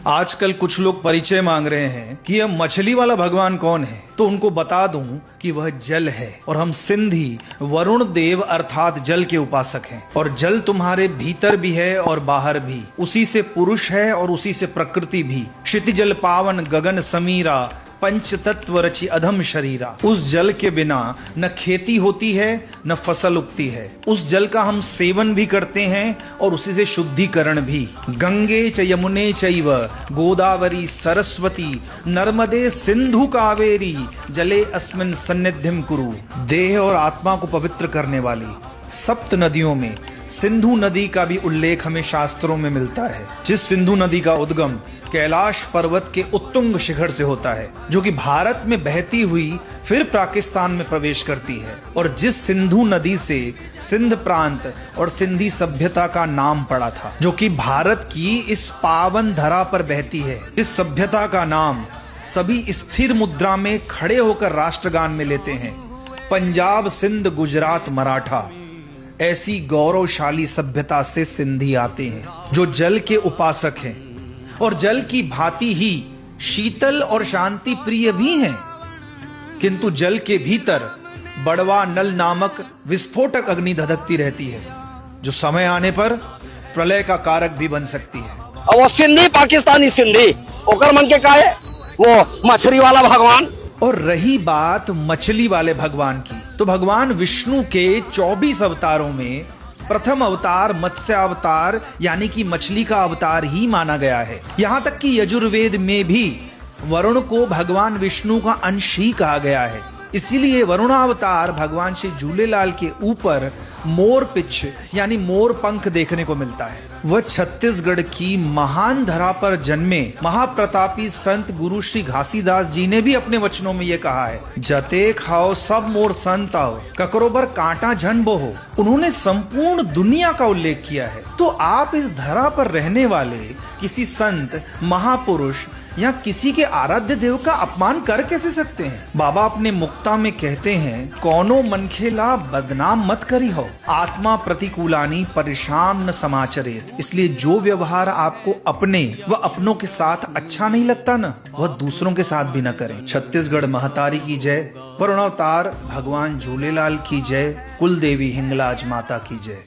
आजकल कुछ लोग परिचय मांग रहे हैं कि यह मछली वाला भगवान कौन है, तो उनको बता दूं कि वह जल है और हम सिंधी वरुण देव अर्थात जल के उपासक हैं। और जल तुम्हारे भीतर भी है और बाहर भी, उसी से पुरुष है और उसी से प्रकृति भी। क्षितिजल पावन गगन समीरा, पंच तत्व रचि अधम शरीरा। उस जल के बिना न खेती होती है न फसल उगती है। उस जल का हम सेवन भी करते हैं और उसी से शुद्धिकरण भी। गंगे च यमुने चैव गोदावरी सरस्वती नर्मदे सिंधु कावेरी जले अस्मिन् सन्निधिं कुरु। देह और आत्मा को पवित्र करने वाली सप्त नदियों में सिंधु नदी का भी उल्लेख हमें शास्त्रों में मिलता है। जिस सिंधु नदी का उद्गम कैलाश पर्वत के उत्तुंग शिखर से होता है, जो कि भारत में बहती हुई फिर पाकिस्तान में प्रवेश करती है, और जिस सिंधु नदी से सिंध प्रांत और सिंधी सभ्यता का नाम पड़ा था, जो कि भारत की इस पावन धरा पर बहती है। इस सभ्यता का नाम सभी स्थिर मुद्रा में खड़े होकर राष्ट्रगान में लेते हैं। पंजाब सिंध गुजरात मराठा, ऐसी गौरवशाली सभ्यता से सिंधी आते हैं जो जल के उपासक हैं और जल की भांति ही शीतल और शांति प्रिय भी हैं। किंतु जल के भीतर बड़वा नल नामक विस्फोटक अग्नि धधकती रहती है, जो समय आने पर प्रलय का कारक भी बन सकती है। वो सिंधी पाकिस्तानी सिंधी ओकर मन के का है वो मछली वाला भगवान। और रही बात मछली वाले भगवान की, तो भगवान विष्णु के 24 अवतारों में प्रथम अवतार मत्स्य अवतार यानी कि मछली का अवतार ही माना गया है। यहाँ तक कि यजुर्वेद में भी वरुण को भगवान विष्णु का अंश ही कहा गया है। इसीलिए वरुणावतार भगवान श्री झूलेलाल के ऊपर मोर पिछ यानी मोर पंख देखने को मिलता है। वह छत्तीसगढ़ की महान धरा पर जन्मे महाप्रतापी संत गुरु श्री घासीदास जी ने भी अपने वचनों में यह कहा है, जते खाओ सब मोर संत आओ ककरोबर कांटा झन बोहो। उन्होंने संपूर्ण दुनिया का उल्लेख किया है। तो आप इस धरा पर रहने वाले किसी संत महापुरुष या किसी के आराध्य देव का अपमान कर कैसे सकते हैं। बाबा अपने मुक्ता में कहते हैं, कौनो मनखेला बदनाम मत करी हो, आत्मा प्रतिकूलानी परेशान न समाचरेत। इसलिए जो व्यवहार आपको अपने व अपनों के साथ अच्छा नहीं लगता ना, वह दूसरों के साथ भी न करें। छत्तीसगढ़ महतारी की जय, वरुणावतार भगवान झूलेलाल की जय, कुल देवी हिंगलाज माता की जय।